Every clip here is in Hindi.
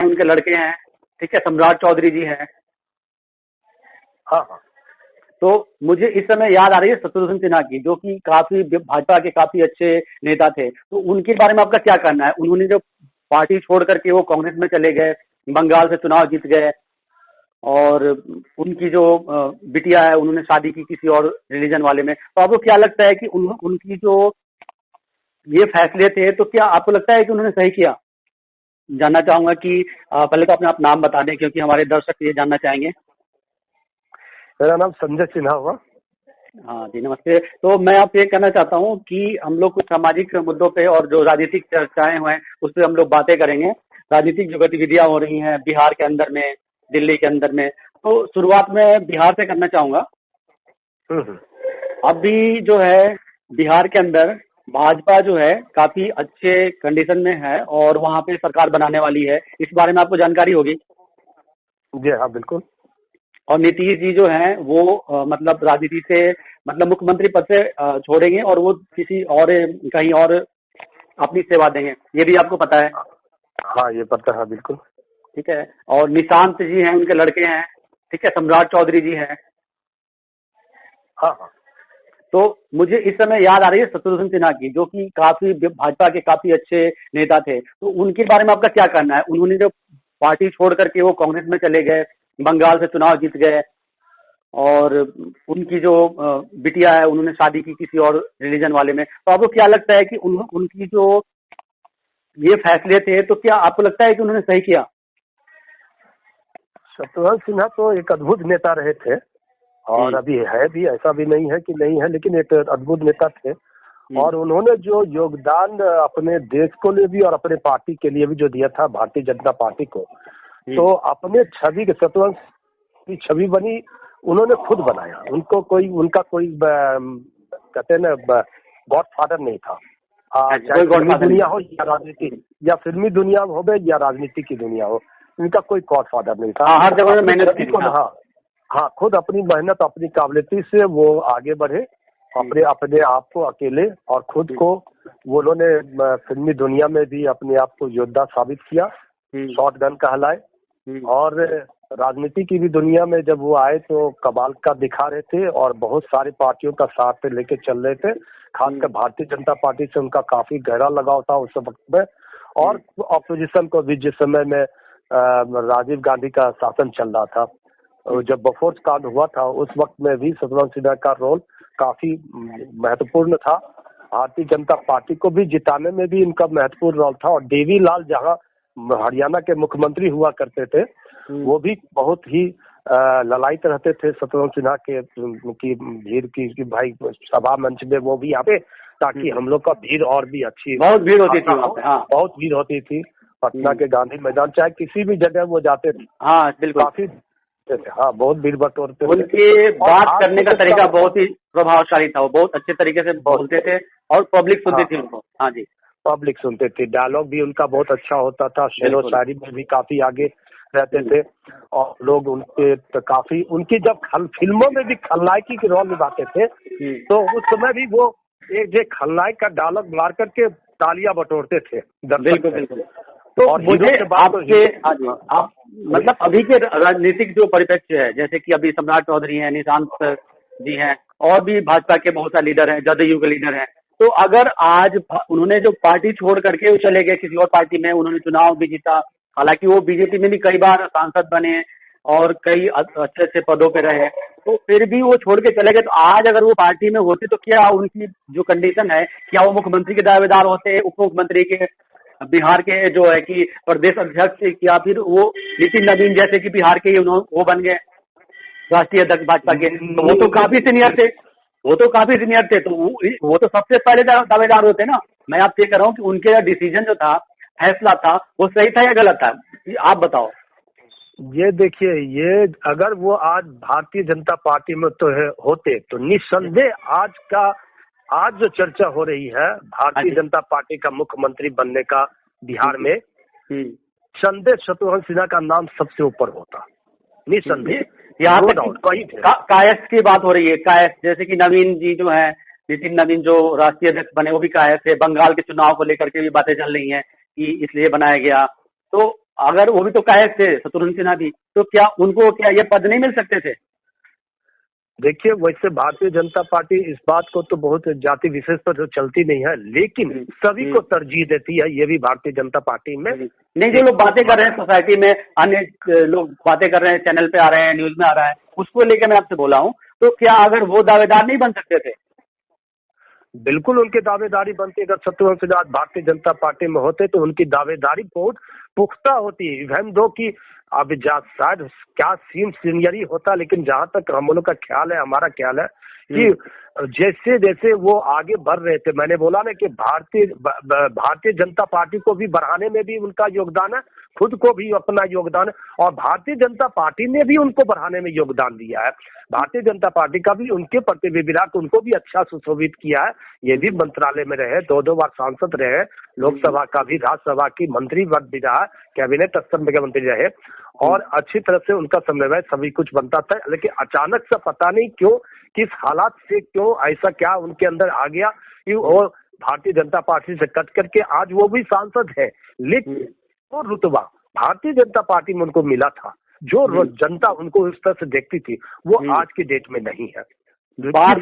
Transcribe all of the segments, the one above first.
उनके लड़के हैं, ठीक है, सम्राट चौधरी जी हैं। हाँ हाँ। तो मुझे इस समय याद आ रही है शत्रुघ्न सिन्हा की, जो कि काफी भाजपा के काफी अच्छे नेता थे। तो उनके बारे में आपका क्या कहना है? उन्होंने जो पार्टी छोड़ करके वो कांग्रेस में चले गए, बंगाल से चुनाव जीत गए, और उनकी जो बिटिया है उन्होंने शादी की किसी और रिलीजन वाले में। तो आपको क्या लगता है कि उनकी जो ये फैसले थे, तो क्या आपको लगता है कि उन्होंने सही किया? जानना चाहूंगा कि पहले तो अपने आप नाम बता दें, क्योंकि हमारे दर्शक ये जानना चाहेंगे। मेरा नाम संजय सिन्हा हुआ। हाँ जी, नमस्ते। तो मैं आपसे ये कहना चाहता हूँ कि हम लोग कुछ सामाजिक मुद्दों पे और जो राजनीतिक चर्चाएं हुए हैं उस पर हम लोग बातें करेंगे। राजनीतिक जो गतिविधियां हो रही हैं बिहार के अंदर में, दिल्ली के अंदर में, तो शुरुआत में बिहार से करना चाहूंगा। अभी जो है बिहार के अंदर भाजपा जो है काफी अच्छे कंडीशन में है और वहाँ पे सरकार बनाने वाली है। इस बारे में आपको जानकारी होगी। जी हाँ, बिल्कुल। और नीतीश जी जो हैं वो मतलब राजनीति से, मतलब मुख्यमंत्री पद से छोड़ेंगे और वो किसी और कहीं और अपनी सेवा देंगे, ये भी आपको पता है? हाँ, ये पता है, बिल्कुल। ठीक है। और निशांत जी हैं, उनके लड़के हैं, ठीक है, सम्राट चौधरी जी हैं। हाँ हाँ। तो मुझे इस समय याद आ रही है शत्रुघ्न सिन्हा की, जो कि काफी भाजपा के काफी अच्छे नेता थे। तो उनके बारे में आपका क्या कहना है? उन्होंने जो पार्टी छोड़ करके वो कांग्रेस में चले गए, बंगाल से चुनाव जीत गए, और उनकी जो बिटिया है उन्होंने शादी की किसी और रिलीजन वाले में। तो आपको क्या लगता है कि उनकी जो ये फैसले थे, तो क्या आपको लगता है कि उन्होंने सही किया? शत्रुघ्न सिन्हा तो एक अद्भुत नेता रहे थे और अभी है भी, ऐसा भी नहीं है कि नहीं है, लेकिन एक अद्भुत नेता थे। और उन्होंने जो योगदान अपने देश को लिए भी और अपने पार्टी के लिए भी जो दिया था, भारतीय जनता पार्टी को, तो अपने छवि के, शत्रुघ्न की छवि बनी, उन्होंने खुद बनाया। उनका कोई कहते हैं ना, गॉड फादर नहीं था। चाहे फिल्मी दुनिया हो या राजनीति, या फिल्मी दुनिया हो या राजनीति की दुनिया हो, इनका कोई गॉड फादर नहीं था। हर जगह मेहनत की। हाँ, खुद अपनी मेहनत, अपनी काबिलियती से वो आगे बढ़े, अपने आप को अकेले और खुद को वो उन्होंने फिल्मी दुनिया में भी अपने आप को योद्धा साबित किया, शॉटगन कहलाए। और राजनीति की भी दुनिया में जब वो आए तो कमाल का दिखा रहे थे और बहुत सारी पार्टियों का साथ लेके चल रहे थे। खासकर भारतीय जनता पार्टी से उनका काफी गहरा लगाव था उस वक्त में। और ऑपोजिशन को भी, जिस समय में राजीव गांधी का शासन चल रहा था, जब बफोर्स कांड हुआ था, उस वक्त में भी शत्रुघ्न सिन्हा का रोल काफी महत्वपूर्ण था। भारतीय जनता पार्टी को भी जिताने में भी इनका महत्वपूर्ण रोल था। और देवी लाल जहां हरियाणा के मुख्यमंत्री हुआ करते थे, वो भी बहुत ही ललायित रहते थे शत्रुघ्न सिन्हा के की भीड़ की भाई सभा मंच में वो भी आते, ताकि हम लोग का भीड़ और भी अच्छी, बहुत भीड़ होती थी वहाँ पे। हाँ, बहुत भीड़ होती थी। पटना के गांधी मैदान, चाहे किसी भी जगह वो जाते थे। हाँ बिल्कुल, काफी, हाँ, बहुत भीड़ बटोरते थे। उनके बात करने का तरीका बहुत ही प्रभावशाली था। वो बहुत अच्छे तरीके से बोलते थे और पब्लिक सुनती थी उनको। हाँ जी, पब्लिक सुनते थे। डायलॉग भी उनका बहुत अच्छा होता था, शेर व शायरी में भी काफी आगे रहते थे। और लोग उनके तो काफी, उनकी जब फिल्मों में भी खलनायकी के रोल निभाते थे, तो उस समय भी वो एक खलनायक का डायलॉग मार करके तालियां बटोरते थे। बिल्कुल बिल्कुल। तो मुझे आपसे आप मतलब अभी के राजनीतिक जो परिप्रेक्ष्य है, जैसे कि अभी सम्राट चौधरी हैं, निशांत जी हैं, और भी भाजपा के बहुत सारे लीडर हैं, जदयू के लीडर हैं। तो अगर आज उन्होंने जो पार्टी छोड़ करके चले गए किसी और पार्टी में, उन्होंने चुनाव भी जीता, हालांकि वो बीजेपी में भी कई बार सांसद बने और कई अच्छे अच्छे पदों पे रहे, तो फिर भी वो छोड़ के चले गए। तो आज अगर वो पार्टी में होते तो क्या उनकी जो कंडीशन है, क्या वो मुख्यमंत्री के दावेदार होते, उप मुख्यमंत्री के, बिहार के जो है कि प्रदेश अध्यक्ष, या फिर वो नितिन नवीन जैसे कि बिहार के वो बन गए राष्ट्रीय अध्यक्ष भाजपा के? तो वो तो काफी सीनियर थे, तो वो तो सबसे पहले दावेदार होते ना। मैं आपसे कह रहा हूँ कि उनके डिसीजन जो था, फैसला था, वो सही था या गलत था? आप बताओ। ये देखिए, ये अगर वो आज भारतीय जनता पार्टी में तो होते, तो निस्संदेह आज जो चर्चा हो रही है भारतीय जनता पार्टी का मुख्यमंत्री बनने का बिहार में, संदेह शत्रुघ्न सिन्हा का नाम सबसे ऊपर होता, निस्संदेह। यहाँ कायस्थ की बात हो रही है, कायस्थ, जैसे कि नवीन जी जो है, नितिन नवीन जो राष्ट्रीय अध्यक्ष बने, वो भी कायस्थ है। बंगाल के चुनाव को लेकर के भी बातें चल रही हैं कि इसलिए बनाया गया। तो अगर वो भी तो कायद थे, शत्रुघ्न सिन्हा भी, तो क्या उनको क्या ये पद नहीं मिल सकते थे? देखिए, वैसे भारतीय जनता पार्टी इस बात को तो बहुत जाति विशेष पर तो चलती नहीं है, लेकिन सभी को तरजीह देती है, ये भी भारतीय जनता पार्टी में। नहीं, जो लोग बातें कर रहे हैं सोसाइटी में, अन्य लोग बातें कर रहे हैं, चैनल पे आ रहे हैं, न्यूज में आ रहा है, उसको लेकर मैं आपसे बोला हूँ, तो क्या अगर वो दावेदार नहीं बन सकते थे? बिल्कुल उनकी दावेदारी बनती। अगर शत्रुघ्न सिन्हा भारतीय जनता पार्टी में होते तो उनकी दावेदारी बहुत पुख्ता होती है। इवन दो कि अब शायद क्या सीनियरी होता, लेकिन जहां तक हम लोग का ख्याल है, हमारा ख्याल है कि जैसे जैसे वो आगे बढ़ रहे थे, मैंने बोला ना कि भारतीय जनता पार्टी को भी बढ़ाने में भी उनका योगदान है, खुद को भी अपना योगदान है, और भारतीय जनता पार्टी ने भी उनको बढ़ाने में योगदान दिया है। भारतीय जनता पार्टी का भी उनके प्रति विराट उनको भी अच्छा सुशोभित किया है। ये भी मंत्रालय में रहे, 2 बार सांसद रहे, लोकसभा का भी, राज्यसभा की मंत्री पद भी रहा, कैबिनेट स्तर में मंत्री रहे, और अच्छी तरह से उनका समन्वय सभी कुछ बनता था। लेकिन अचानक से पता नहीं क्यों, किस हालात से क्यों ऐसा क्या उनके अंदर आ गया कि वो भारतीय जनता पार्टी से कट करके आज वो भी सांसद है, लेकिन वो रुतबा भारतीय जनता पार्टी में उनको मिला था, जो जनता उनको इस तरह से देखती थी, वो आज की डेट में नहीं है। बार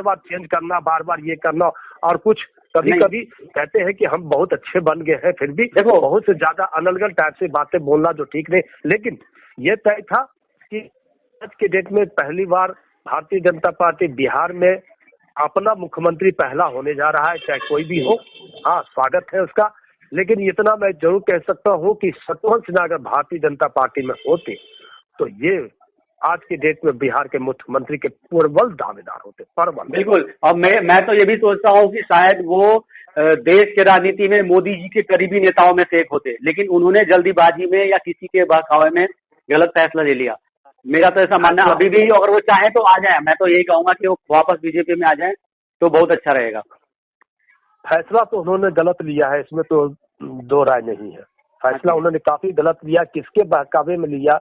बार चेंज करना, बार बार ये करना, और कुछ कभी कभी कहते हैं कि हम बहुत अच्छे बन गए हैं, फिर भी देखो बहुत से ज्यादा अनलगन टाइप से बातें बोलना जो ठीक नहीं। लेकिन ये तय था कि आज के डेट में पहली बार भारतीय जनता पार्टी बिहार में अपना मुख्यमंत्री पहला होने जा रहा है, चाहे कोई भी हो। हाँ, स्वागत है उसका, लेकिन इतना मैं जरूर कह सकता हूँ कि शत्रुघ्न सिन्हा अगर भारतीय जनता पार्टी में होते तो ये आज के डेट में बिहार के मुख्यमंत्री के प्रबल दावेदार होते, प्रबल। बिल्कुल। और मैं तो ये भी सोचता हूँ कि शायद वो देश के राजनीति में मोदी जी के करीबी नेताओं में से एक होते, लेकिन उन्होंने जल्दीबाजी में या किसी के बहकावे में गलत फैसला ले लिया। मेरा तो ऐसा मानना, अभी भी अगर वो चाहे तो आ जाए, मैं तो यही कहूंगा कि वो वापस बीजेपी में आ जाए तो बहुत अच्छा रहेगा। फैसला तो उन्होंने गलत लिया है, इसमें तो दो राय नहीं है। फैसला उन्होंने काफी गलत लिया। किसके बहकावे में लिया,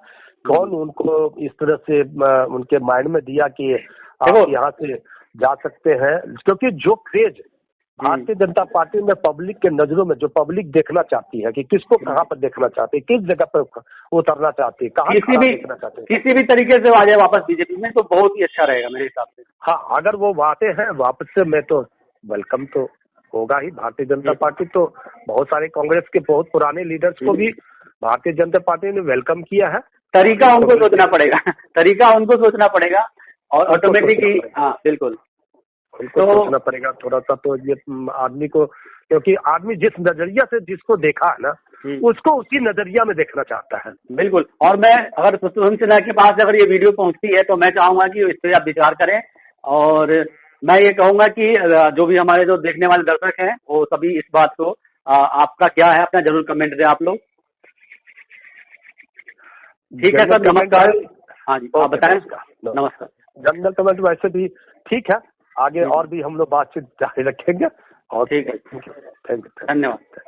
कौन उनको इस तरह से उनके माइंड में दिया कि आप यहाँ से जा सकते हैं, क्योंकि जो क्रेज भारतीय जनता पार्टी में पब्लिक के नजरों में, जो पब्लिक देखना चाहती है कि किसको कहाँ पर देखना चाहती है, किस जगह पर उतरना चाहती है, कहाँ देखना चाहते हैं, किसी भी तरीके से आ जाए वापस बीजेपी में तो बहुत ही अच्छा रहेगा मेरे हिसाब से। हाँ, अगर वो आते हैं वापस से, मैं तो वेलकम तो होगा ही। भारतीय जनता पार्टी तो बहुत सारे कांग्रेस के बहुत पुराने लीडर्स को भी भारतीय जनता पार्टी ने वेलकम किया है। तरीका उनको सोचना पड़ेगा, तरीका उनको सोचना पड़ेगा, और ऑटोमेटिकली, हाँ बिल्कुल उनको सोचना पड़ेगा थोड़ा सा। तो ये आदमी को, क्योंकि आदमी जिस नजरिया से जिसको देखा है ना, उसको उसी नजरिया में देखना चाहता है। बिल्कुल। और मैं अगर शत्रुघ्न सिन्हा के पास अगर ये वीडियो पहुंचती है तो मैं चाहूंगा कि इस पर आप विचार करें, और मैं ये कहूंगा कि जो भी हमारे जो देखने वाले दर्शक हैं वो सभी इस बात को, आपका क्या है अपना जरूर कमेंट दें आप लोग। ठीक है सर, नमस्कार। हाँ जी, आप बताएं। नमस्कार। जनरल कमेंट वैसे भी ठीक है, आगे और भी हम लोग बातचीत जारी रखेंगे। और ठीक है, थैंक यू, धन्यवाद।